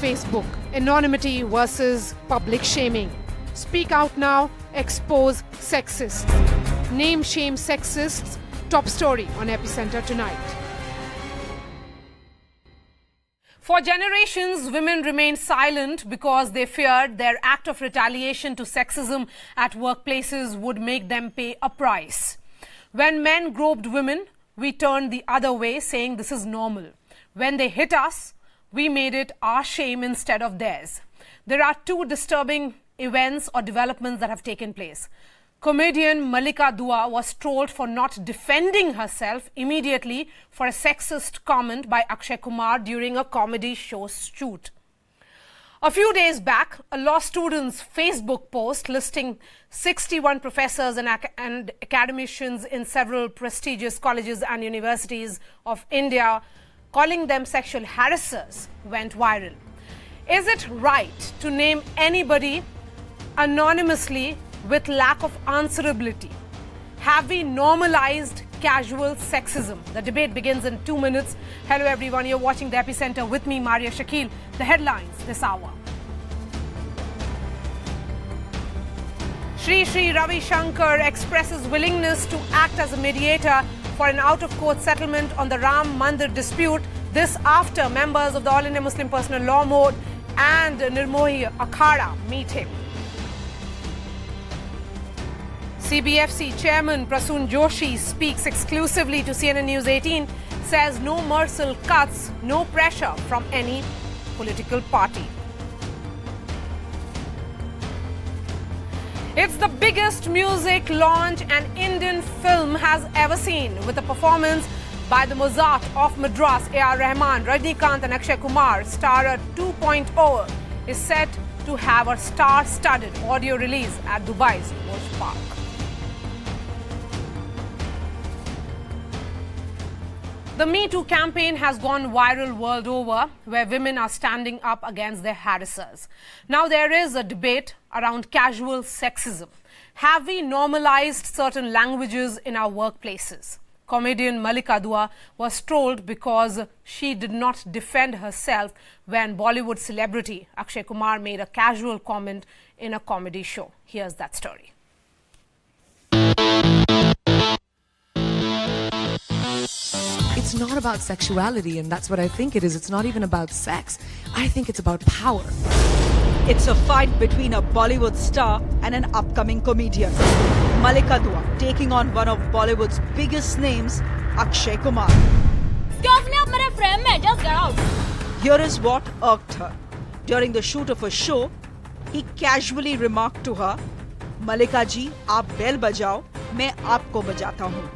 Facebook. Anonymity versus public shaming. Speak out now, expose sexists. Name shame sexists. Top story on Epicenter tonight. For generations, women remained silent because they feared their act of retaliation to sexism at workplaces would make them pay a price. When men groped women, we turned the other way, saying this is normal. When they hit us, we made it our shame instead of theirs. There are two disturbing events or developments that have taken place. Comedian Mallika Dua was trolled for not defending herself immediately for a sexist comment by Akshay Kumar during a comedy show shoot. A few days back, a law student's Facebook post listing 61 professors and academicians in several prestigious colleges and universities of India, calling them sexual harassers, went viral. Is it right to name anybody anonymously with lack of answerability? Have we normalized casual sexism? The debate begins in 2 minutes. Hello everyone, you're watching the Epicenter with me, MaryaShakil. The headlines this hour. Sri Ravi Shankar expresses willingness to act as a mediator for an out-of-court settlement on the Ram Mandir dispute. This after members of the All India Muslim Personal Law Board and Nirmohi Akhada meet him. CBFC Chairman Prasoon Joshi speaks exclusively to CNN News 18, says no morsel cuts, no pressure from any political party. It's the biggest music launch an Indian film has ever seen, with a performance by the Mozart of Madras, A.R. Rahman, Rajnikant and Akshay Kumar. Starer 2.0 is set to have a star-studded audio release at Dubai's Bush Park. The Me Too campaign has gone viral world over, where women are standing up against their harassers. Now there is a debate around casual sexism. Have we normalized certain languages in our workplaces? Comedian Mallika Dua was trolled because she did not defend herself when Bollywood celebrity Akshay Kumar made a casual comment in a comedy show. Here's that story. It's not about sexuality, and that's what I think it is. It's not even about sex. I think it's about power. It's a fight between a Bollywood star and an upcoming comedian. Mallika Dua taking on one of Bollywood's biggest names, Akshay Kumar. Just get out. Here is what irked her. During the shoot of a show, he casually remarked to her, "Mallika ji, aap bell bajao, main aapko bajata hoon."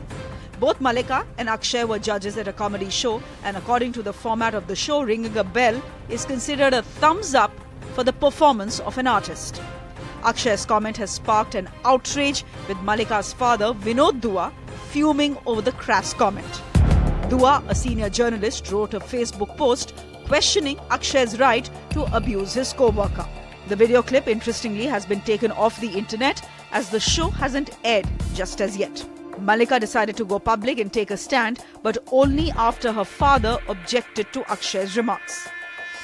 Both Mallika and Akshay were judges at a comedy show, and according to the format of the show, ringing a bell is considered a thumbs up for the performance of an artist. Akshay's comment has sparked an outrage, with Mallika's father, Vinod Dua, fuming over the crass comment. Dua, a senior journalist, wrote a Facebook post questioning Akshay's right to abuse his co-worker. The video clip, interestingly, has been taken off the internet as the show hasn't aired just as yet. Mallika decided to go public and take a stand, but only after her father objected to Akshay's remarks.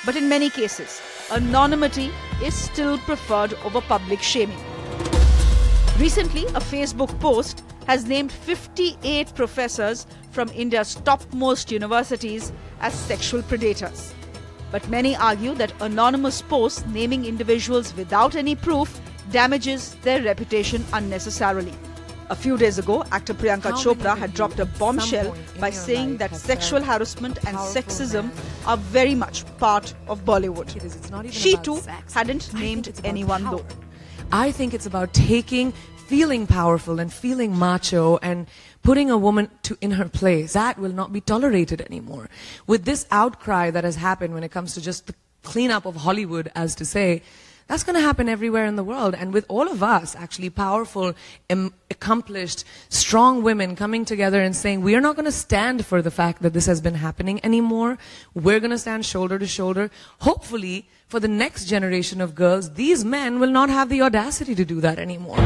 But in many cases, anonymity is still preferred over public shaming. Recently, a Facebook post has named 58 professors from India's topmost universities as sexual predators. But many argue that anonymous posts naming individuals without any proof damages their reputation unnecessarily. A few days ago, actor Priyanka Chopra had dropped a bombshell by saying that sexual harassment and sexism are very much part of Bollywood. She too hadn't named anyone though. I think it's about feeling powerful and feeling macho and putting a woman in her place. That will not be tolerated anymore. With this outcry that has happened when it comes to just the cleanup of Hollywood, as to say, that's going to happen everywhere in the world. And with all of us, actually powerful, accomplished, strong women coming together and saying, we are not going to stand for the fact that this has been happening anymore. We're going to stand shoulder to shoulder. Hopefully, for the next generation of girls, these men will not have the audacity to do that anymore.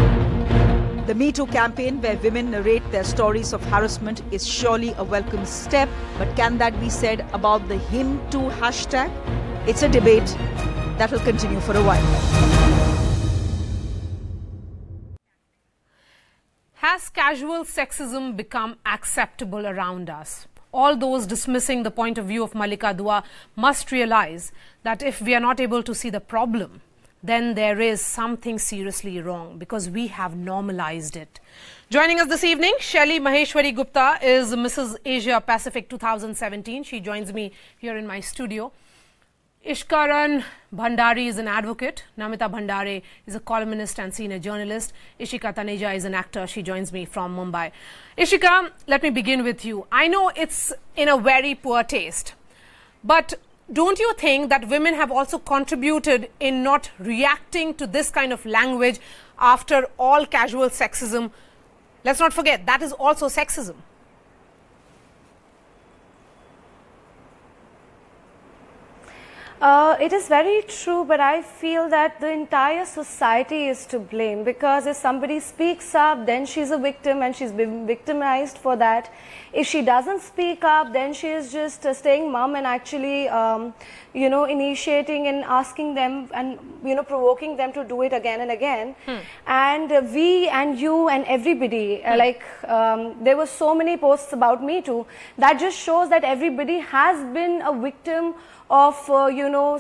The Me Too campaign, where women narrate their stories of harassment, is surely a welcome step. But can that be said about the Him Too hashtag? It's a debate that will continue for a while. Has casual sexism become acceptable around us? All those dismissing the point of view of Malika Dua must realize that if we are not able to see the problem, then there is something seriously wrong because we have normalized it. Joining us this evening, Shelly Maheshwari Gupta is Mrs. Asia Pacific 2017. She joins me here in my studio. Ishkaran Bhandari is an advocate. Namita Bhandare is a columnist and senior journalist. Ishika Taneja is an actor. She joins me from Mumbai. Ishika, let me begin with you. I know it's in a very poor taste, but don't you think that women have also contributed in not reacting to this kind of language after all casual sexism? Let's not forget, that is also sexism. It is very true, but I feel that the entire society is to blame, because if somebody speaks up, then she's a victim and she's been victimized for that. If she doesn't speak up, then she is just staying mum and actually, initiating and asking them and, provoking them to do it again and again. And we and you and everybody, there were so many posts about Me Too that just shows that everybody has been a victim of,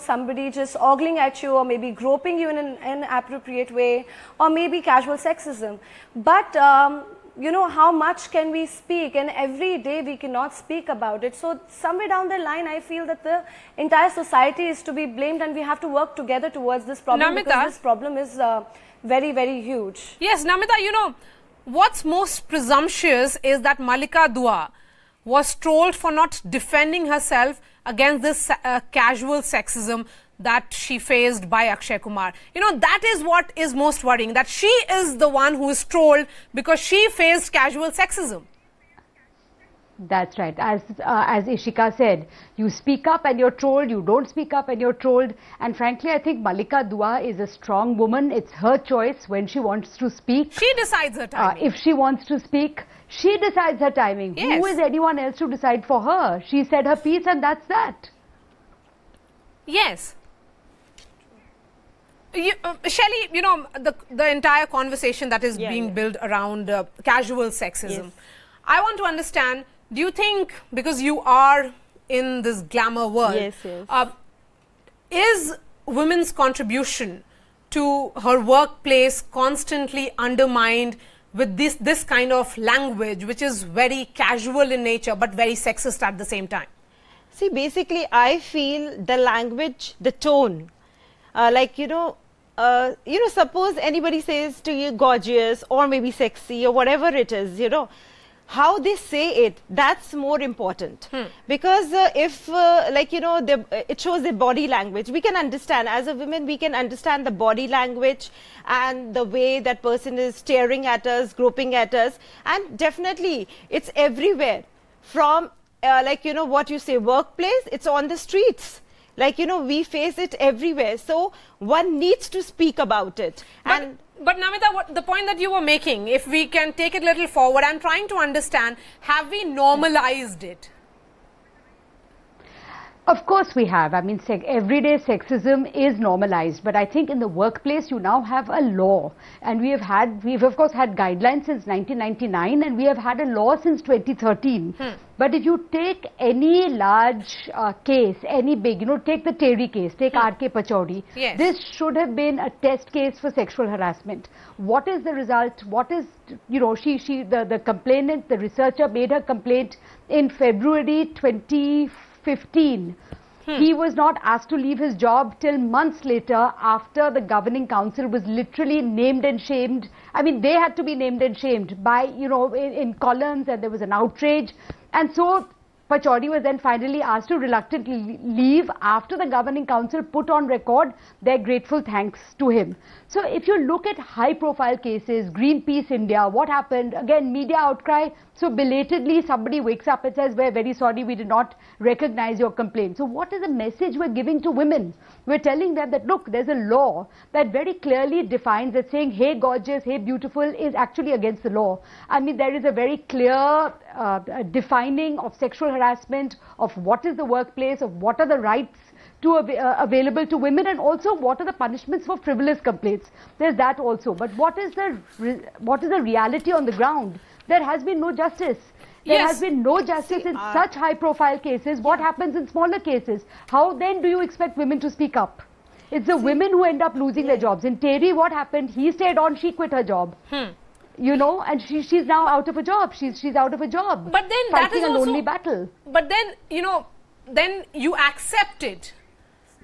somebody just ogling at you or maybe groping you in an inappropriate way, or maybe casual sexism. But, how much can we speak? And every day we cannot speak about it. So somewhere down the line, I feel that the entire society is to be blamed and we have to work together towards this problem, Namita, because this problem is very, very huge. Yes, Namita, what's most presumptuous is that Malika Dua was trolled for not defending herself against this casual sexism that she faced by Akshay Kumar. That is what is most worrying, that she is the one who is trolled because she faced casual sexism. That's right. As Ishika said, you speak up and you're trolled, you don't speak up and you're trolled. And frankly, I think Malika Dua is a strong woman. It's her choice when she wants to speak. She decides her timing. If she wants to speak, she decides her timing. Yes. Who is anyone else to decide for her? She said her piece and that's that. Yes. Shelly, the entire conversation that is being built around casual sexism. Yes. I want to understand, do you think, because you are in this glamour world, is women's contribution to her workplace constantly undermined with this kind of language, which is very casual in nature but very sexist at the same time? See, basically, I feel the language, the tone, suppose anybody says to you gorgeous or maybe sexy or whatever it is, how they say it, that's more important. Because it shows the body language. We can understand, as a woman, we can understand the body language and the way that person is staring at us, groping at us. And definitely, it's everywhere. From, what you say, workplace, it's on the streets. We face it everywhere. So one needs to speak about it. But Namita, the point that you were making, if we can take it a little forward, I'm trying to understand, have we normalized it? Of course we have. I mean, everyday sexism is normalized. But I think in the workplace, you now have a law. And we've of course had guidelines since 1999 and we have had a law since 2013. But if you take any large case, any big, take the Terry case, take R.K. Pachauri, this should have been a test case for sexual harassment. What is the result? What is, the complainant, the researcher made her complaint in February 2015. He was not asked to leave his job till months later, after the governing council was literally named and shamed. I mean, they had to be named and shamed by, in columns, and there was an outrage. And so Pachauri was then finally asked to reluctantly leave after the governing council put on record their grateful thanks to him. So if you look at high profile cases, Greenpeace India, what happened? Again, media outcry. So belatedly somebody wakes up and says, we're very sorry, we did not recognize your complaint. So what is the message we're giving to women? We're telling them that, look, there's a law that very clearly defines that saying, hey gorgeous, hey beautiful is actually against the law. I mean, there is a very clear defining of sexual harassment, of what is the workplace, of what are the rights available to women, and also what are the punishments for frivolous complaints? There's that also. But what is the reality on the ground? There has been no justice. There has been no justice in such high-profile cases. What happens in smaller cases? How then do you expect women to speak up? It's the women who end up losing their jobs. In Terry, what happened? He stayed on, she quit her job. You know, and she's now out of a job. She's out of a job. But then fighting that is a lonely battle. But then, you know, then you accept it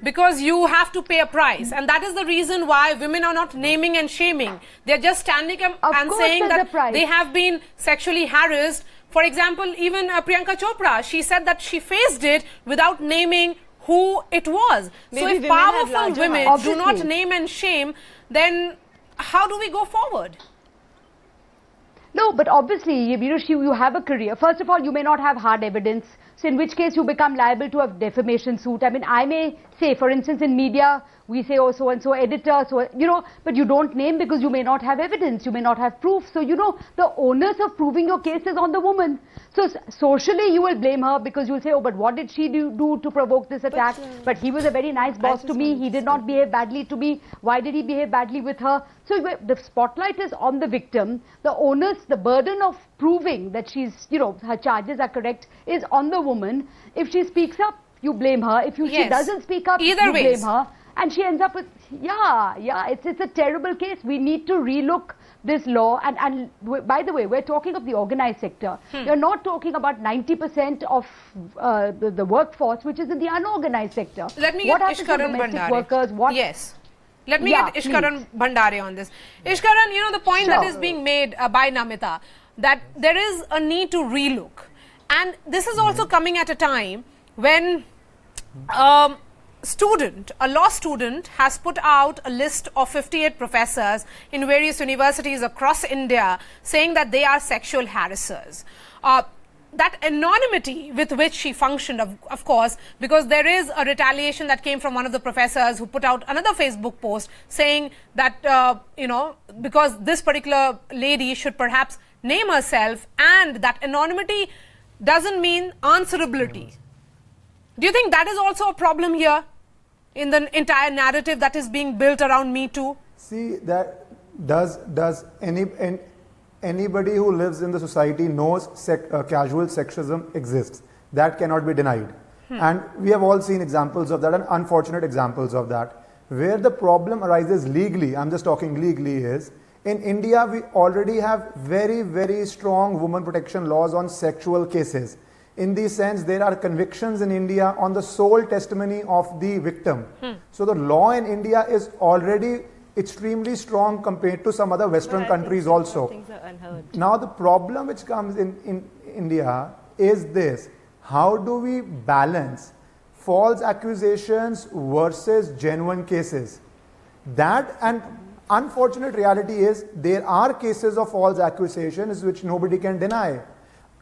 because you have to pay a price. And that is the reason why women are not naming and shaming. They're just standing up and saying that they have been sexually harassed. For example, even Priyanka Chopra, she said that she faced it without naming who it was. So if powerful women do not name and shame, then how do we go forward? No, but obviously, you know, you have a career. First of all, you may not have hard evidence. So in which case you become liable to a defamation suit. I mean, I may say, for instance, in media, we say, oh, so-and-so editor, so, you know, but you don't name because you may not have evidence, you may not have proof. So, you know, the onus of proving your case is on the woman. So, socially, you will blame her because you'll say, oh, but what did she do to provoke this attack? But he was a very nice boss to me. He did not behave badly to me. Why did he behave badly with her? So, the spotlight is on the victim. The onus, the burden of proving that she's, you know, her charges are correct is on the woman. If she speaks up, you blame her. If she doesn't speak up, you blame her. And she ends up with, it's a terrible case. We need to relook this law. And by the way, we're talking of the organized sector. You're not talking about 90% of the workforce, which is in the unorganized sector. Let me get Ishkaran Bhandare. Yes. Let me get Ishkaran Bhandare on this. Ishkaran, you know, the point that is being made by Namita, that there is a need to relook. And this is also coming at a time when a law student has put out a list of 58 professors in various universities across India saying that they are sexual harassers. That anonymity with which she functioned, of course, because there is a retaliation that came from one of the professors who put out another Facebook post saying that, you know, because this particular lady should perhaps name herself, and that anonymity doesn't mean answerability. Do you think that is also a problem here in the entire narrative that is being built around Me Too? See, that does anybody who lives in the society knows casual sexism exists. That cannot be denied. And we have all seen examples of that, and unfortunate examples of that. Where the problem arises legally, I'm just talking legally, is in India we already have very, very strong women protection laws on sexual cases. In the sense, there are convictions in India on the sole testimony of the victim. So the law in India is already extremely strong compared to some other Western countries also. Things are unheard. Now the problem which comes in India is this: how do we balance false accusations versus genuine cases? That, and unfortunate reality is there are cases of false accusations which nobody can deny.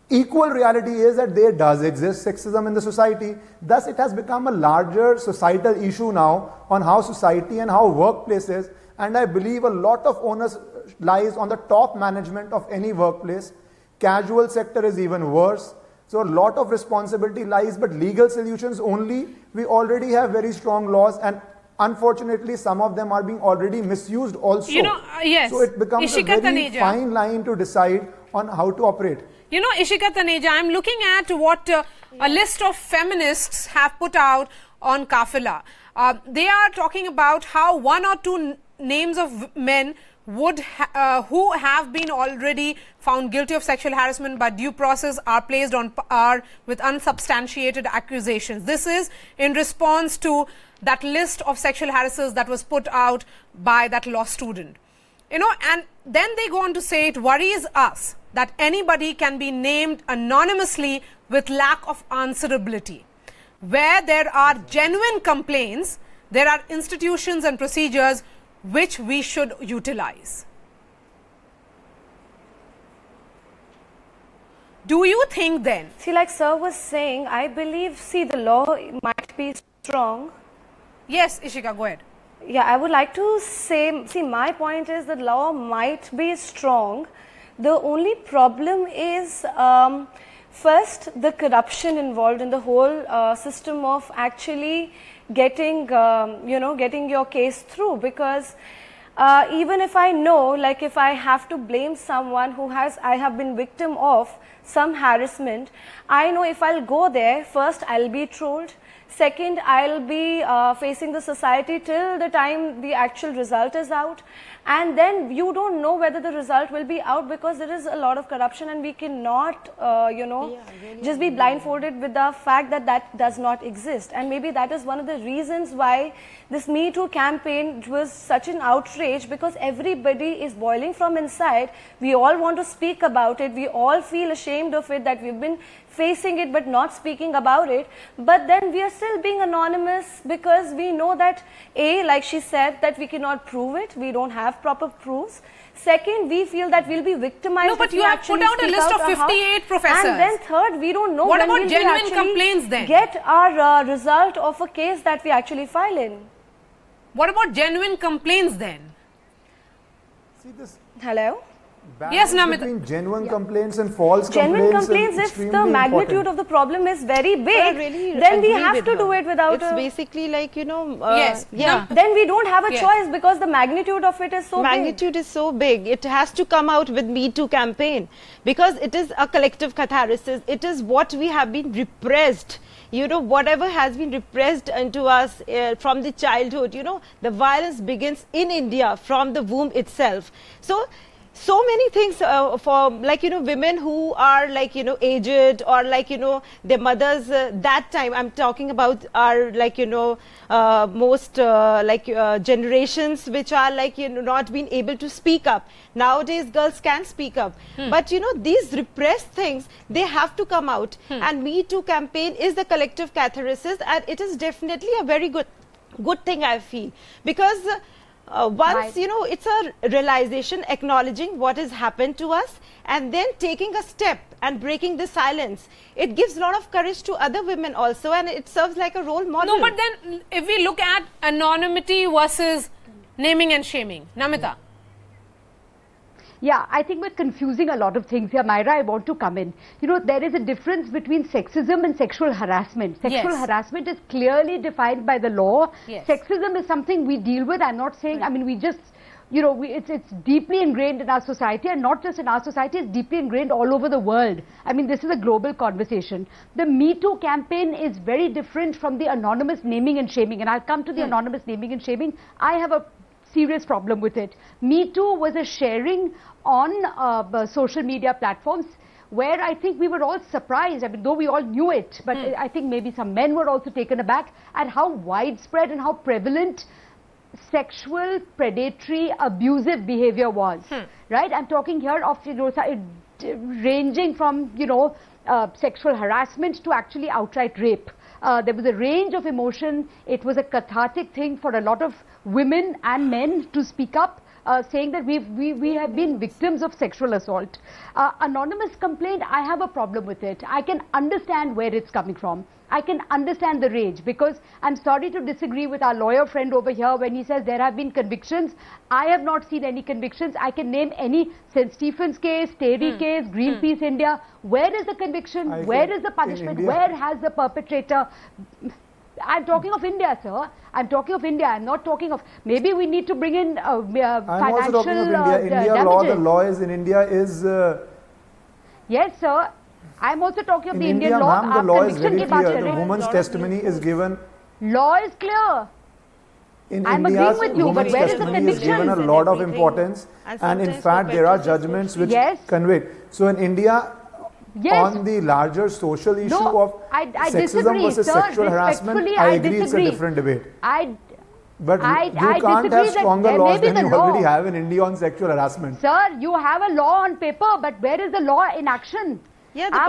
Equal reality is that there does exist sexism in the society. Thus, it has become a larger societal issue now on how society and how workplaces, and I believe a lot of onus lies on the top management of any workplace. Casual sector is even worse. So a lot of responsibility lies, but legal solutions only. We already have very strong laws, and unfortunately some of them are being already misused also. You know, yes. So it becomes a very fine line to decide on how to operate. You know, Ishika Taneja, I'm looking at what a list of feminists have put out on Kafila. They are talking about how one or two names of men would who have been already found guilty of sexual harassment by due process are placed on par with unsubstantiated accusations. This is in response to that list of sexual harassers that was put out by that law student. You know, and then they go on to say it worries us that anybody can be named anonymously with lack of answerability. Where there are genuine complaints, there are institutions and procedures which we should utilize. Do you think then? See, like Sir was saying, I believe, see, the law might be strong. Yes, Ishika, go ahead. Yeah, I would like to say, see, my point is that law might be strong. The only problem is, first, the corruption involved in the whole system of actually getting, getting your case through, because even if I know, like if I have to blame someone I have been victim of some harassment, I know if I'll go there, first I'll be trolled. Second, I'll be facing the society till the time the actual result is out. And then you don't know whether the result will be out, because there is a lot of corruption, and we cannot, just be blindfolded with the fact that that does not exist. And maybe that is one of the reasons why this Me Too campaign was such an outrage, because everybody is boiling from inside. We all want to speak about it. We all feel ashamed of it, that we've been facing it but not speaking about it. But then we are still being anonymous, because we know that like she said, that we cannot prove it. We don't have proper proofs. Second, we feel that we'll be victimized. No, but you have put out a list of 58 professors. And then third, we don't know what when about we'll genuine complaints then? Get our result of a case that we actually file in. What about genuine complaints then? See this. Hello? Yes, Namita. Between genuine complaints and false genuine complaints, if the magnitude of the problem is very big, then we have to do it without it's basically like, yes. Yeah. Then we don't have a choice, because the magnitude of it is so big. Is so big. It has to come out with Me Too campaign, because it is a collective catharsis. It is what we have been repressed. Whatever has been repressed into us from the childhood, the violence begins in India from the womb itself. So many things for women who are aged, or their mothers that time. I'm talking about our most generations which are not being able to speak up. Nowadays girls can speak up, but these repressed things, they have to come out. And Me Too campaign is the collective catharsis, and it is definitely a very good thing, I feel, because once it's a realization, acknowledging what has happened to us, and then taking a step and breaking the silence. It gives a lot of courage to other women also, and it serves like a role model. No, but then if we look at anonymity versus naming and shaming, Namita. Yeah, I think we're confusing a lot of things here. Myra, I want to come in. There is a difference between sexism and sexual harassment. Sexual harassment is clearly defined by the law. Yes. Sexism is something we deal with. I'm not saying, we just, it's deeply ingrained in our society, and not just in our society, it's deeply ingrained all over the world. This is a global conversation. The Me Too campaign is very different from the anonymous naming and shaming, and I'll come to the anonymous naming and shaming. I have a serious problem with it. Me Too was a sharing on social media platforms, where I think we were all surprised, though we all knew it, but I think maybe some men were also taken aback at how widespread and how prevalent sexual, predatory, abusive behavior was. Right? I'm talking here of, ranging from, sexual harassment to actually outright rape. There was a range of emotion. It was a cathartic thing for a lot of women and men to speak up, saying that we have been victims of sexual assault. Anonymous complaint, I have a problem with it. I can understand where it's coming from. I can understand the rage, because I'm sorry to disagree with our lawyer friend over here when he says there have been convictions. I have not seen any convictions. I can name any St. Stephen's case, Terry case, Greenpeace India. Where is the conviction? Where is the punishment? Where has the perpetrator? I'm talking of India, sir. I'm talking of India. I'm not talking of, maybe we need to bring in financial I'm also talking of India. India law, the law is in India is... Yes, sir. I'm also talking of the India, Indian law. The law is very clear. The woman's testimony is given. Law is clear. In I'm India, agreeing with you, but women's where is the testimony is given a lot of importance, and in fact there are judgments which convict. So in India, on the larger social issue of sexism versus sexual harassment, I agree it's a different debate. But you can't have stronger laws than you already have in India on sexual harassment. Sir, you have a law on paper, but where is the law in action? Yeah, the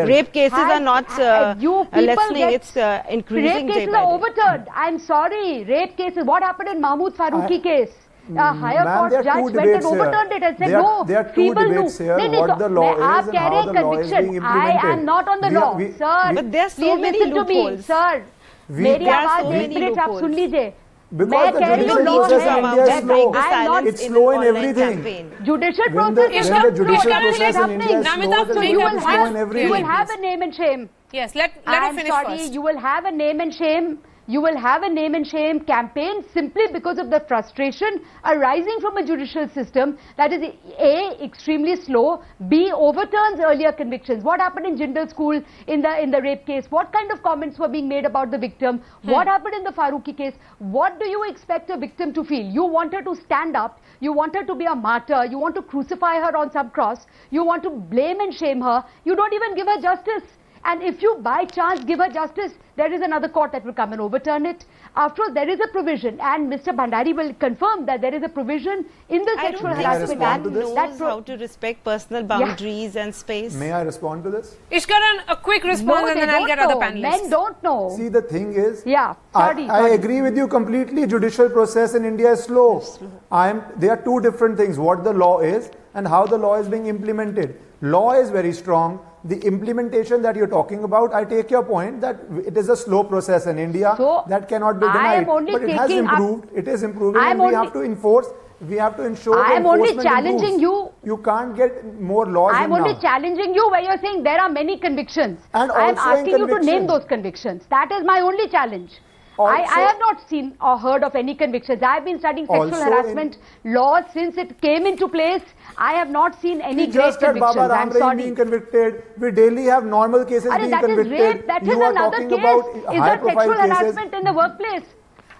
rape cases are not lessening, it's increasing. Rape cases are overturned. I'm sorry, rape cases. What happened in Mahmood Farooqi case? A higher court judge went and overturned it and said no, there are two debates here, what the law is and how the law is being implemented. I am not on the law, sir. But there are so many loopholes. Sir, मेरी आवाज एक minute आप सुन लीजिए. Because the judicial process in India is slow. It's slow in everything. Judicial When process the judicial process in India is slow, the so legal is slow in everything. you will have a name and shame. Yes, let her finish first. You will have a name and shame. You will have a name and shame campaign simply because of the frustration arising from a judicial system that is A, extremely slow, B, overturns earlier convictions. What happened in Jindal school in the rape case? What kind of comments were being made about the victim? What happened in the Farooqi case? What do you expect a victim to feel? You want her to stand up. You want her to be a martyr. You want to crucify her on some cross. You want to blame and shame her. You don't even give her justice. And if you by chance give her justice, there is another court that will come and overturn it. After all, there is a provision, and Mr. Bhandari will confirm that there is a provision in the Sexual Harassment Act that knows how to respect personal boundaries and space. May I respond to this? Ishkaran, a quick response and then I'll get other panelists. Men don't know. See, the thing is, sorry. I agree with you completely. Judicial process in India is slow. There are two different things, what the law is and how the law is being implemented. Law is very strong. The implementation that you're talking about, I take your point that it is a slow process in India that cannot be denied. But it has improved. It is improving, and we have to enforce. We have to ensure. I am only challenging you. You can't get more laws. I am only challenging you where you're saying there are many convictions. And I am asking you to name those convictions. That is my only challenge. I have not seen or heard of any convictions. I have been studying sexual harassment laws since it came into place. I have not seen any great convictions. I'm sorry. Being convicted. We daily have normal cases being convicted. That is rape. That is another case. Is that sexual harassment in the workplace?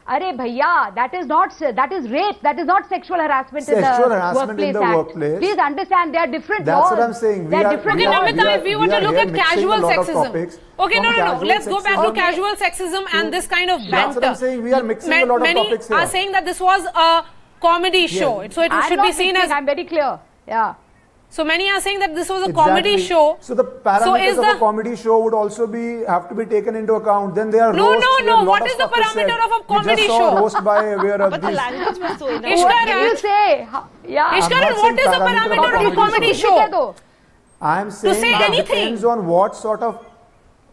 Arey bhaiya, that is rape. That is not sexual harassment in the workplace. Please understand, there are different laws. That's what I'm saying. Okay, Namita, if we were to look at casual sexism. Okay, no. Let's go back to casual sexism and this kind of banter. That's what I'm saying. We are mixing a lot of topics here. Many are saying that this was a comedy show. So it should be seen as... I'm very clear. Yeah. So many are saying that this was a comedy show. So the parameters of a comedy show would also have to be taken into account. Then there are roasts. No. What is the parameter of a comedy show? Roast by where but the language was so enough. What can you say? Ishkaran, what is the parameter of a comedy show? I am saying that depends on what sort of...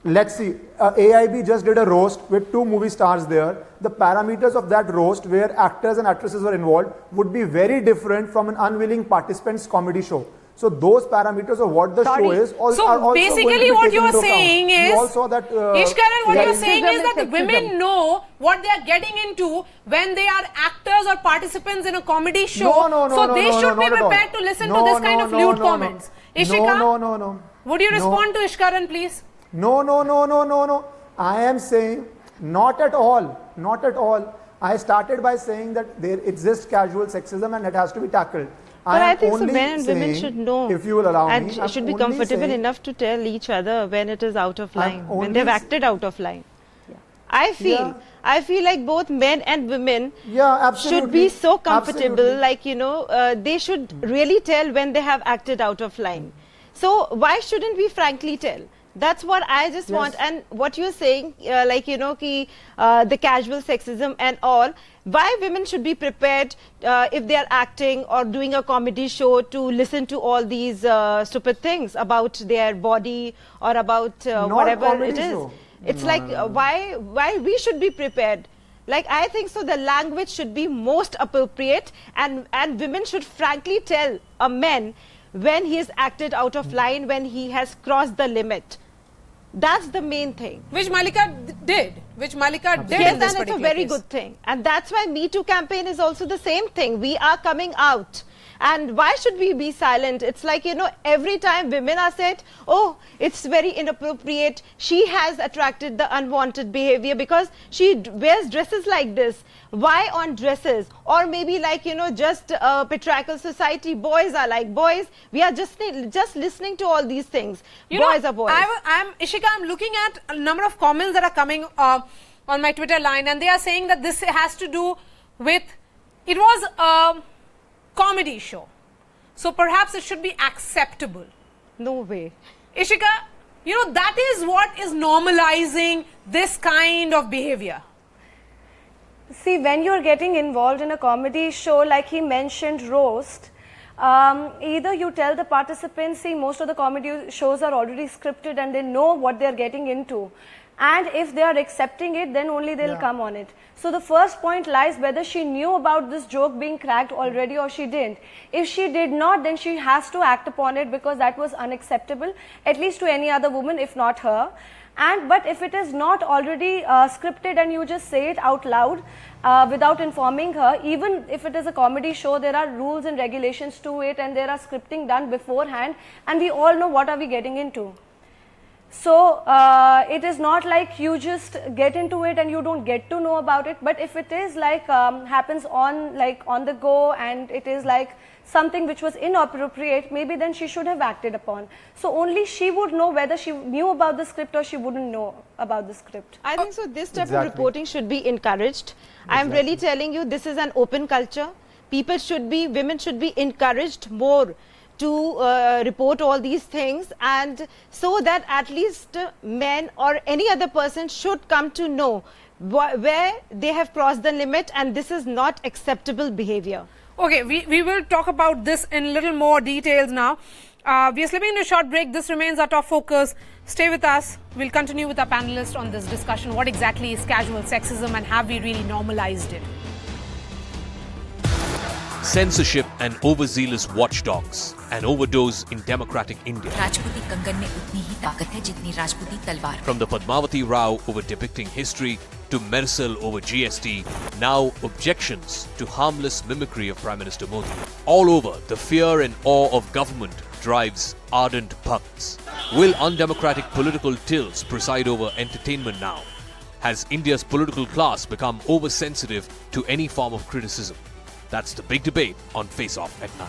Let's see, AIB just did a roast with 2 movie stars there. The parameters of that roast, where actors and actresses were involved, would be very different from an unwilling participant's comedy show. So those parameters of what the show is are also basically what you are saying is, Ishkaran, what you are saying is that the women know what they are getting into when they are actors or participants in a comedy show. So they should be prepared to listen to this kind of lewd comments. Ishika, no. Would you respond to Ishkaran, please? No. I am saying not at all. Not at all. I started by saying that there exists casual sexism and it has to be tackled. But I think so men and women should know, if you will allow and me, should be comfortable enough to tell each other when it is out of line, when they've acted out of line. I feel like both men and women should be so comfortable, like, they should really tell when they have acted out of line. So why shouldn't we frankly tell? That's what I just want. And what you're saying, the casual sexism and all, why women should be prepared if they are acting or doing a comedy show to listen to all these stupid things about their body or about whatever it is. It's why we should be prepared. Like, I think so the language should be most appropriate, and women should frankly tell a man when he has acted out of line, when he has crossed the limit. That's the main thing. Which Malika did. Yes, and it's a very good thing. And that's why Me Too campaign is also the same thing. We are coming out. And why should we be silent? It's like, every time women are said, oh, it's very inappropriate. She has attracted the unwanted behavior because she wears dresses like this. Why on dresses? Or maybe just a patriarchal society. Boys are like boys. We are just listening to all these things. Boys are boys. Ishika, I'm looking at a number of comments that are coming on my Twitter line, and they are saying that this has to do with, it was a comedy show. So perhaps it should be acceptable. No way. Ishika, that is what is normalizing this kind of behavior. See, when you're getting involved in a comedy show, like he mentioned, roast, either you tell the participants, see, most of the comedy shows are already scripted and they know what they're getting into. And if they are accepting it, then only they'll come on it. So the first point lies whether she knew about this joke being cracked already or she didn't. If she did not, then she has to act upon it, because that was unacceptable, at least to any other woman, if not her. But if it is not already scripted and you just say it out loud without informing her, even if it is a comedy show, there are rules and regulations to it, and there are scripting done beforehand, and we all know what are we getting into. So it is not like you just get into it and you don't get to know about it. But if it is like happens on the go, and it is like something which was inappropriate, maybe then she should have acted upon. So only she would know whether she knew about the script or she wouldn't know about the script. I think so. This type of reporting should be encouraged. I am really telling you, this is an open culture. Women should be encouraged more to report all these things, and so that at least men or any other person should come to know where they have crossed the limit, and this is not acceptable behavior. Okay, we will talk about this in little more details now. We are slipping into a short break. This remains our top focus. Stay with us. We'll continue with our panelists on this discussion. What exactly is casual sexism, and have we really normalized it? Censorship and overzealous watchdogs, an overdose in democratic India. राजपूती कंगन में उतनी ही ताकत है जितनी राजपूती तलवार. From the Padmavati Rao over depicting history to Mersal over GST, now objections to harmless mimicry of Prime Minister Modi. All over, the fear and awe of government drives ardent bhakts. Will undemocratic political tilts preside over entertainment now? Has India's political class become oversensitive to any form of criticism? That's the big debate on Face Off at 9.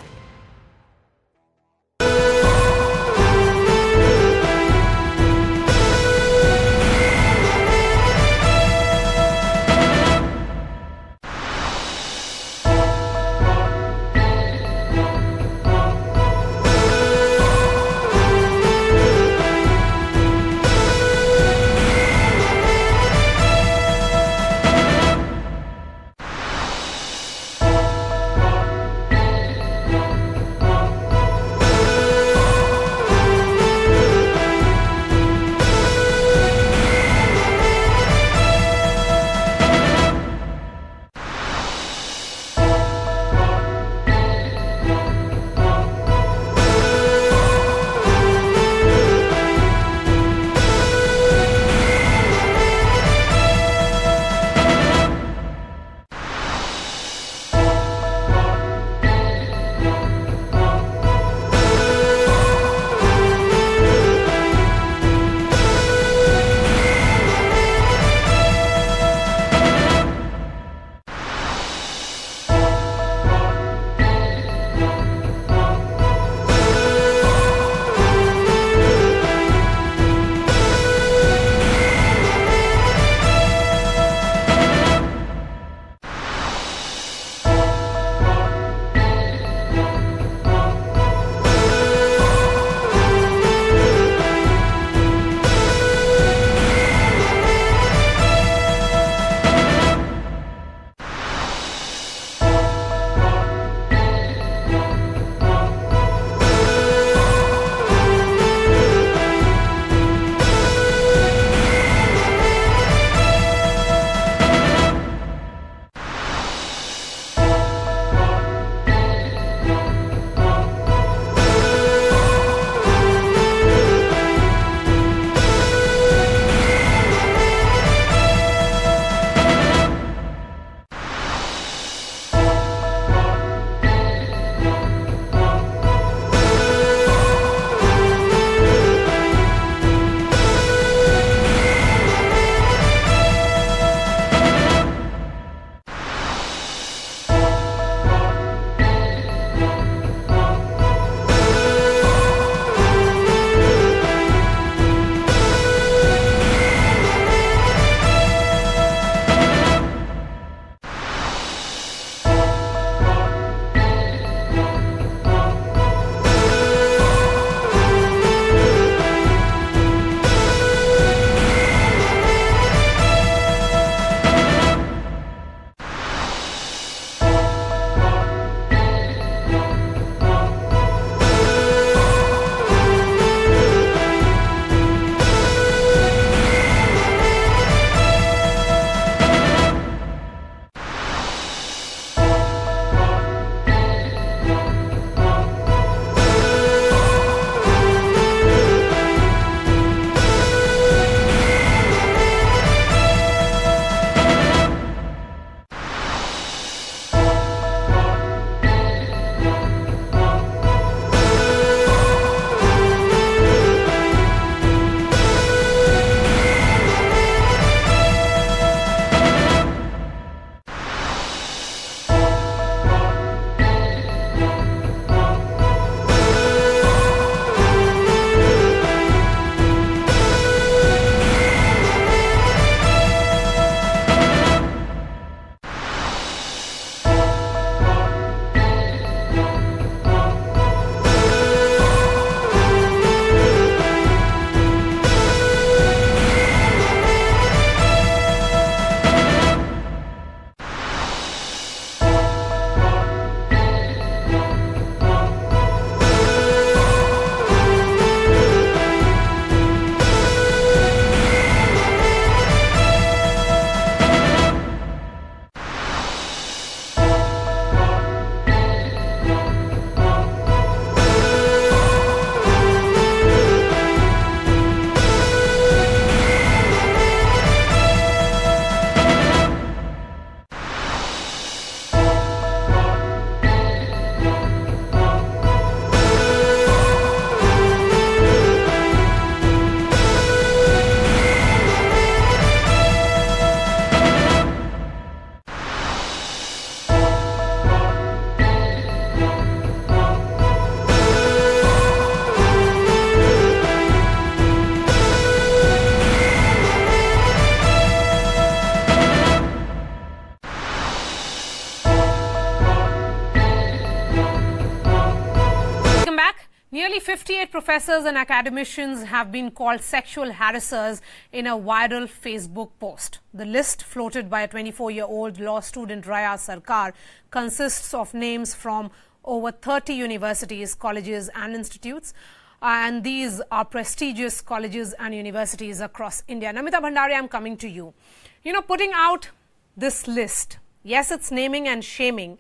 58 professors and academicians have been called sexual harassers in a viral Facebook post. The list, floated by a 24-year-old law student Raya Sarkar, consists of names from over 30 universities, colleges and institutes. And these are prestigious colleges and universities across India. Namita Bhandari, I'm coming to you. You know, putting out this list, yes, it's naming and shaming,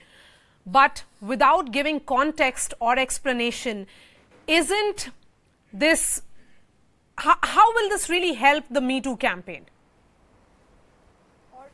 but without giving context or explanation, isn't this, how will this really help the Me Too campaign? Or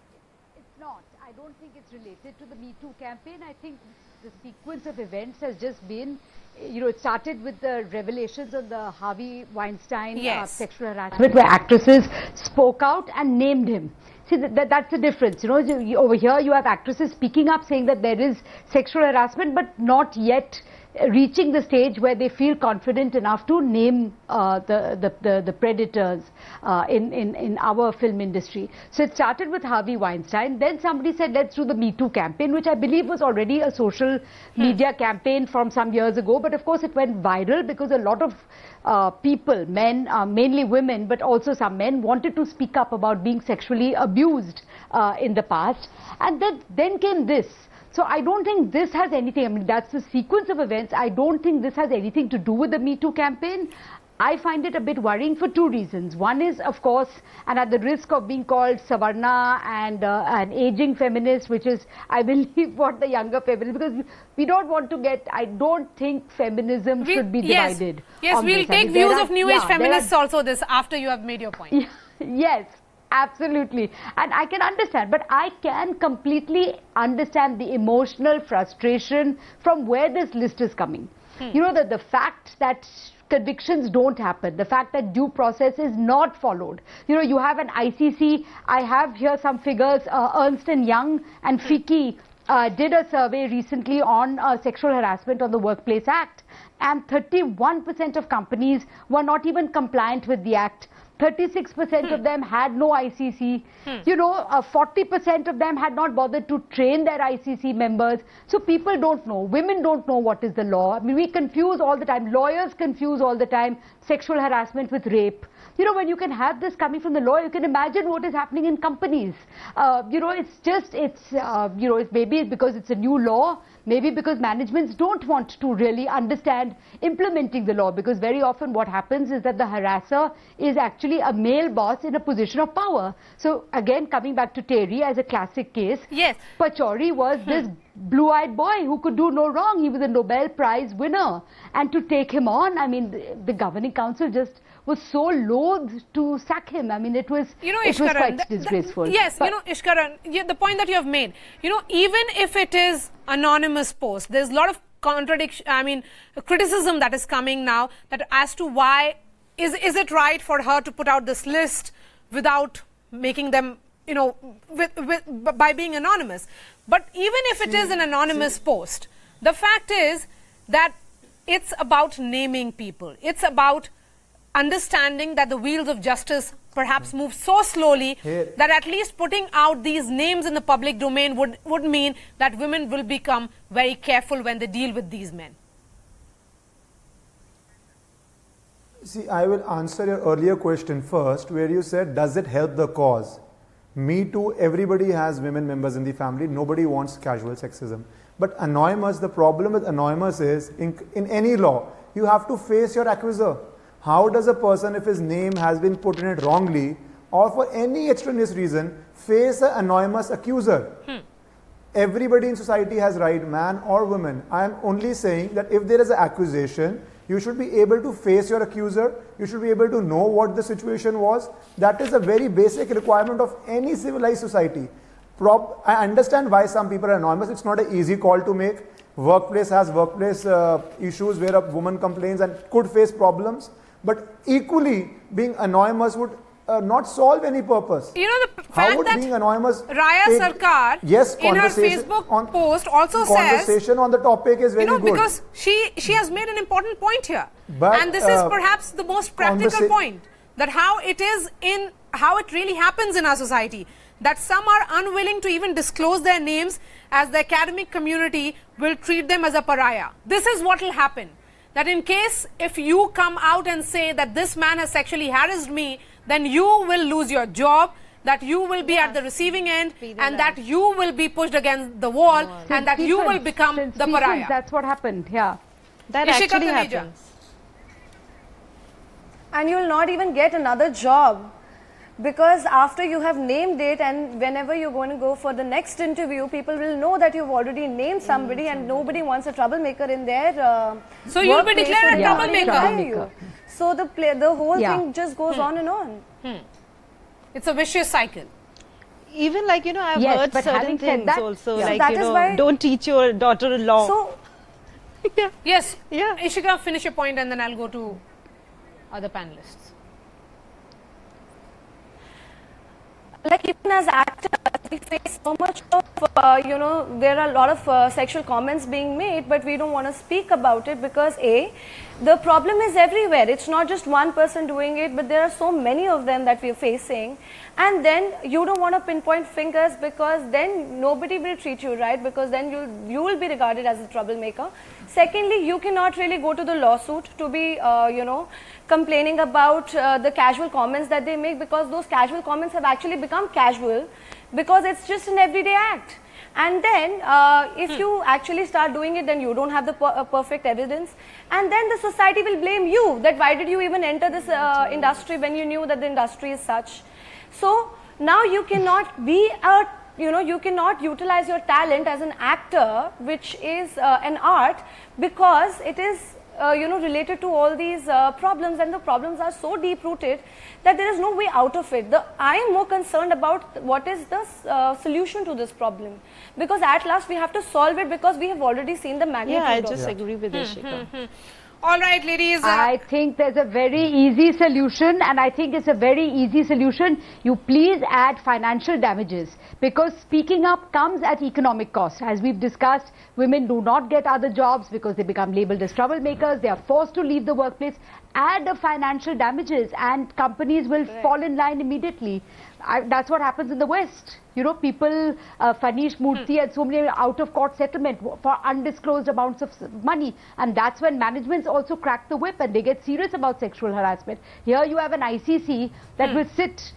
it's not. I don't think it's related to the Me Too campaign. I think the sequence of events has just been, you know, it started with the revelations of the Harvey Weinstein sexual harassment, where actresses spoke out and named him. See, that's the difference. You know, over here you have actresses speaking up saying that there is sexual harassment, but not yet reaching the stage where they feel confident enough to name the predators in our film industry. So it started with Harvey Weinstein. Then somebody said, let's do the Me Too campaign, which I believe was already a social media campaign from some years ago. But of course it went viral because a lot of people, men, mainly women, but also some men, wanted to speak up about being sexually abused in the past. And then came this. So I don't think this has anything, I mean, that's the sequence of events. I don't think this has anything to do with the Me Too campaign. I find it a bit worrying for two reasons. One is, of course, and at the risk of being called Savarna and an aging feminist, which is, I believe, what the younger feminists, because we don't want to get, I don't think feminism should be divided. Yes, we'll take views of New Age feminists also this after you have made your point. Yes. Absolutely. And I can understand, but I can completely understand the emotional frustration from where this list is coming. You know, the fact that convictions don't happen, the fact that due process is not followed. You know, you have an ICC, I have here some figures, Ernst & Young and FICCI did a survey recently on sexual harassment on the Workplace Act, and 31% of companies were not even compliant with the act. 36% of them had no ICC. You know, 40% of them had not bothered to train their ICC members. So people don't know. Women don't know what is the law. I mean, we confuse all the time. Lawyers confuse all the time sexual harassment with rape. You know, when you can have this coming from the law, you can imagine what is happening in companies. You know, it's just, you know, it's maybe because it's a new law, maybe because managements don't want to really understand implementing the law, because very often what happens is that the harasser is actually a male boss in a position of power. So again, coming back to Terry as a classic case, yes, Pachauri was this blue-eyed boy who could do no wrong. He was a Nobel Prize winner. And to take him on, I mean, the governing council just was so loath to sack him. I mean, it was, you know, it was quite disgraceful. Yes, but, you know, Ishkaran, the point that you have made, you know, even if it is anonymous post, there's a lot of contradiction, I mean, criticism that is coming now, that as to why, is it right for her to put out this list without making them, you know, by being anonymous. But even if it is an anonymous post, the fact is that it's about naming people. It's about understanding that the wheels of justice perhaps move so slowly that at least putting out these names in the public domain would mean that women will become very careful when they deal with these men. See, I will answer your earlier question first, where you said, does it help the cause? Me Too, everybody has women members in the family. Nobody wants casual sexism. But anonymous, the problem with anonymous is, in any law, you have to face your accuser. How does a person, if his name has been put in it wrongly, or for any extraneous reason, face an anonymous accuser? Everybody in society has right, man or woman. I am only saying that if there is an accusation, you should be able to face your accuser. You should be able to know what the situation was. That is a very basic requirement of any civilized society. I understand why some people are anonymous. It's not an easy call to make. Workplace has workplace issues where a woman complains and could face problems. But equally, being anonymous would not solve any purpose. You know, the fact that being anonymous Raya Sarkar, in her Facebook post, also says conversation on the topic is very good. Because she has made an important point here, and this is perhaps the most practical point, that how it really happens in our society, that some are unwilling to even disclose their names, as the academic community will treat them as a pariah. This is what will happen. that in case if you come out and say that this man has sexually harassed me, then you will lose your job, that you will be at the receiving end, and that you will be pushed against the wall, and that you will become the pariah. That's what happened, yeah. That actually happens. And you will not even get another job. Because after you have named it, and whenever you're going to go for the next interview, people will know that you've already named somebody, and nobody wants a troublemaker in their so you'll be declared a troublemaker. So the whole thing just goes on and on. It's a vicious cycle. Even like, you know, I've heard certain things also, like, so you know, don't teach your daughter-in-law. So, yes, Ishika, finish your point and then I'll go to other panelists. Like even as actors, we face so much of, you know, there are a lot of sexual comments being made, but we don't want to speak about it because the problem is everywhere. It's not just one person doing it, but there are so many of them that we are facing. And then you don't want to pinpoint fingers because then nobody will treat you right, because then you will be regarded as a troublemaker. Secondly, you cannot really go to the lawsuit to be, you know, complaining about the casual comments that they make, because those casual comments have actually become casual because it's just an everyday act. And then if you actually start doing it, then you don't have the perfect evidence, and then the society will blame you that why did you even enter this industry when you knew that the industry is such. So now you cannot be a, you know, you cannot utilize your talent as an actor, which is an art, because it is you know, related to all these problems, and the problems are so deep rooted that there is no way out of it. I am more concerned about what is the solution to this problem, because at last we have to solve it, because we have already seen the magnitude. Yeah, I just agree with Ishika. All right, ladies. I think there's a very easy solution, and I think it's a very easy solution. You please add financial damages, because speaking up comes at economic cost. As we've discussed, women do not get other jobs because they become labeled as troublemakers. They are forced to leave the workplace. Add the financial damages and companies will fall in line immediately. That's what happens in the West. You know, people, Fanish Murthy and so many out-of-court settlement for undisclosed amounts of money. And that's when managements also crack the whip and they get serious about sexual harassment. Here you have an ICC that will sit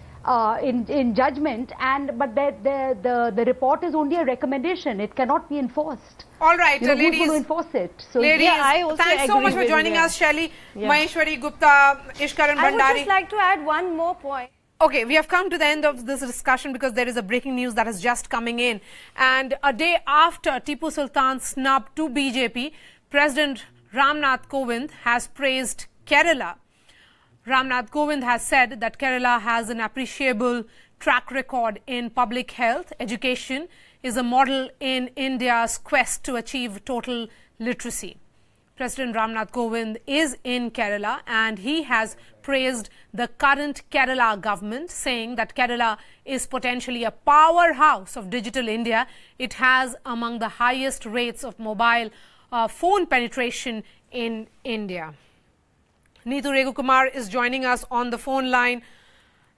in judgment, but the report is only a recommendation. It cannot be enforced. All right, you know, ladies. Who's going to enforce it? So ladies, I also thanks so much for joining us, Shelly Maheshwari Gupta, Ishkaran Bhandari. I would just like to add one more point. Okay, we have come to the end of this discussion because there is a breaking news that is just coming in. And a day after Tipu Sultan's snub to BJP, President Ramnath Kovind has praised Kerala. Ramnath Kovind has said that Kerala has an appreciable track record in public health. Education is a model in India's quest to achieve total literacy. President Ramnath Kovind is in Kerala and he has praised the current Kerala government, saying that Kerala is potentially a powerhouse of digital India. It has among the highest rates of mobile phone penetration in India. Neetu Regukumar is joining us on the phone line.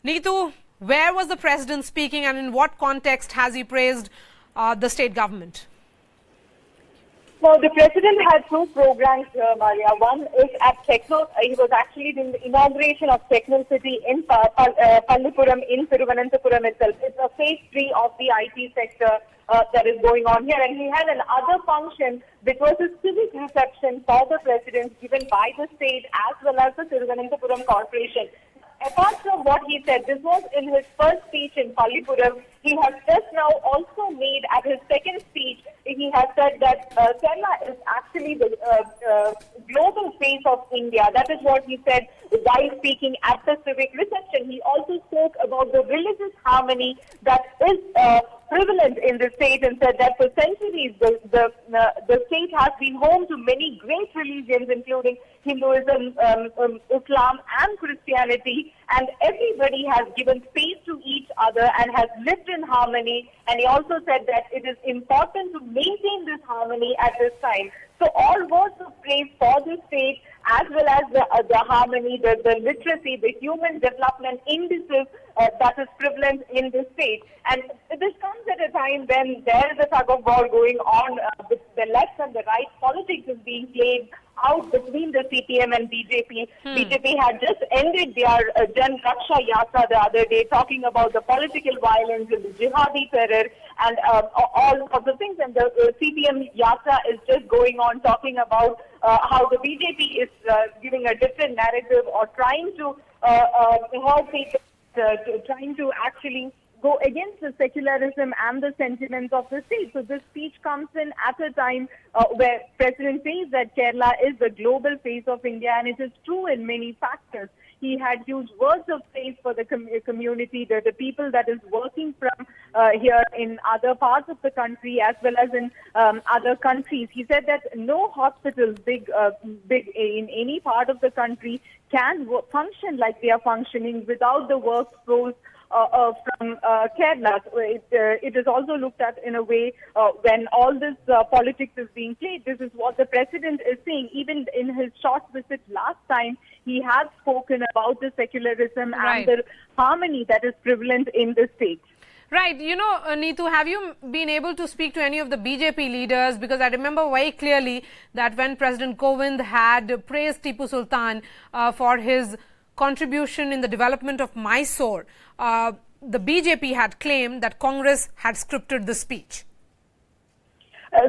Neetu, where was the president speaking and in what context has he praised the state government? So the president had two programs, Maria. One is at Techno. He was actually in the inauguration of Techno City in Pallipuram in Thiruvananthapuram itself. It's a phase 3 of the IT sector that is going on here. And he had another function which was a civic reception for the president given by the state as well as the Thiruvananthapuram Corporation. Apart from what he said, this was in his first speech in Pallipuram. He has just now also made, at his second speech, he has said that Kerala is actually the global face of India. That is what he said while speaking at the civic reception. He also spoke about the religious harmony that is prevalent in the state and said that for centuries the state has been home to many great religions, including Hinduism, Islam and Christianity, and everybody has given space to each other and has lived in harmony. And he also said that it is important to maintain this harmony at this time. So all words of praise for the state as well as the harmony, the literacy, the human development indices that is prevalent in the state. And this comes at a time when there is a tug of war going on with the left and the right. Politics is being played out between the CPM and BJP. BJP had just ended their Jan Raksha Yatra the other day, talking about the political violence and the jihadi terror and all sorts of things. And the CPM Yatra is just going on talking about how the BJP is giving a different narrative or trying to hurt people, trying to actually go against the secularism and the sentiments of the state. So this speech comes in at a time where President says that Kerala is the global face of India, and it is true in many factors. He had huge words of praise for the community, the people that is working from here in other parts of the country as well as in other countries. He said that no hospitals big in any part of the country can function like they are functioning without the workforce from Kerala. So it is also looked at in a way when all this politics is being played. This is what the president is saying. Even in his short visit last time, he has spoken about the secularism and the harmony that is prevalent in the state. Right. You know, Neetu, have you been able to speak to any of the BJP leaders? Because I remember very clearly that when President Kovind had praised Tipu Sultan for his contribution in the development of Mysore, the BJP had claimed that Congress had scripted the speech.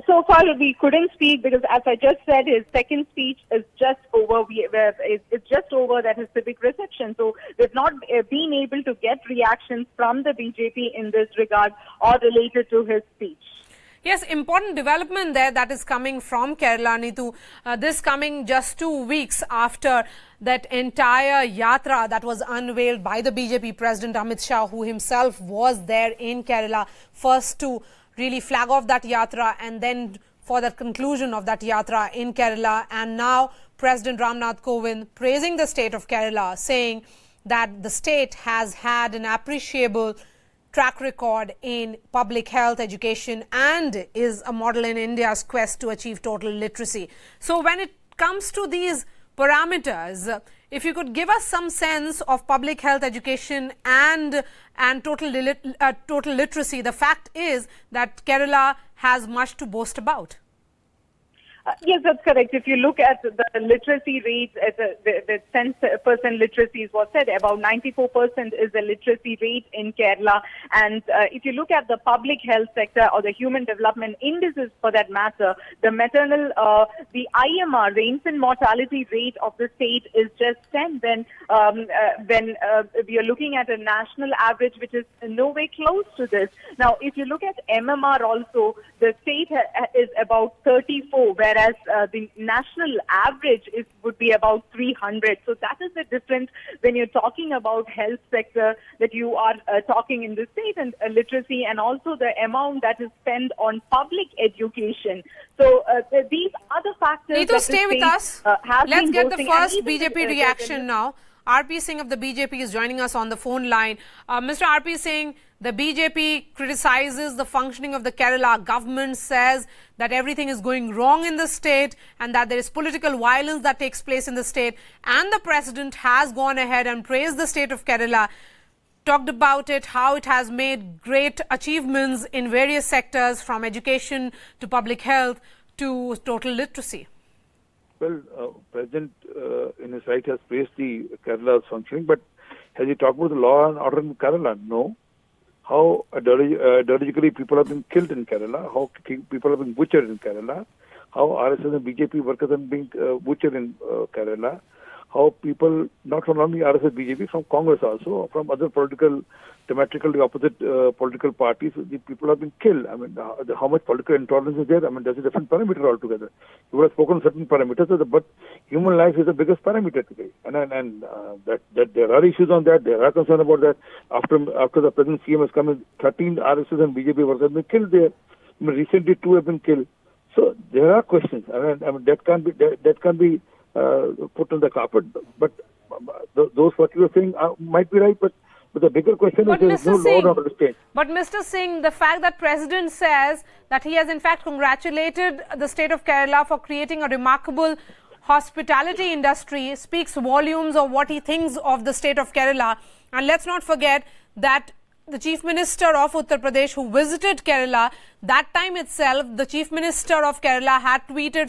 So far, we couldn't speak because, as I just said, his second speech is just over. It's just over, that his civic reception. So we've not been able to get reactions from the BJP in this regard or related to his speech. Yes, important development there that is coming from Kerala, Neetu. This coming just 2 weeks after that entire yatra that was unveiled by the BJP President Amit Shah, who himself was there in Kerala, first to really flag off that yatra and then for the conclusion of that yatra in Kerala. And now President Ramnath Kovind praising the state of Kerala, saying that the state has had an appreciable track record in public health education and is a model in India's quest to achieve total literacy. So when it comes to these parameters, if you could give us some sense of public health education and total literacy, the fact is that Kerala has much to boast about. Yes, that's correct. If you look at the literacy rates, the 10% literacy is what said, about 94% is the literacy rate in Kerala. And if you look at the public health sector or the human development indices for that matter, the maternal, the IMR, the infant mortality rate of the state is just 10. Then when we are looking at a national average, which is no way close to this. Now, if you look at MMR also, the state is about 34, whereas the national average would be about 300. So that is the difference when you're talking about health sector, that you are talking in the state and literacy, and also the amount that is spent on public education. So these are the factors. Need to stay with us. Let's get the first BJP reaction now. RP Singh of the BJP is joining us on the phone line. Mr. RP Singh, the BJP criticizes the functioning of the Kerala government, says that everything is going wrong in the state and that there is political violence that takes place in the state. And the president has gone ahead and praised the state of Kerala, talked about it, how it has made great achievements in various sectors, from education to public health to total literacy. Well, President in his right has praised the Kerala's functioning, but has he talked about the law and order in Kerala? No. How ideologically people have been killed in Kerala, how people have been butchered in Kerala, how RSS and BJP workers have been butchered in Kerala, how people, not from only RSS, BJP, from Congress also, from other political, diametrically opposite political parties, the people have been killed. I mean, how much political intolerance is there? I mean, that's a different parameter altogether. You would have spoken certain parameters, but human life is the biggest parameter today. And that there are issues on that, there are concerns about that. After the present CM has come in, 13 RSS and BJP workers have been killed there. I mean, recently 2 have been killed. So there are questions. I mean that can't be put on the carpet. But those what you are saying might be right, but the bigger question is there is no law and order state. But Mr. Singh, the fact that President says that he has in fact congratulated the state of Kerala for creating a remarkable hospitality industry speaks volumes of what he thinks of the state of Kerala. And let's not forget that the Chief Minister of Uttar Pradesh, who visited Kerala, that time itself, the Chief Minister of Kerala had tweeted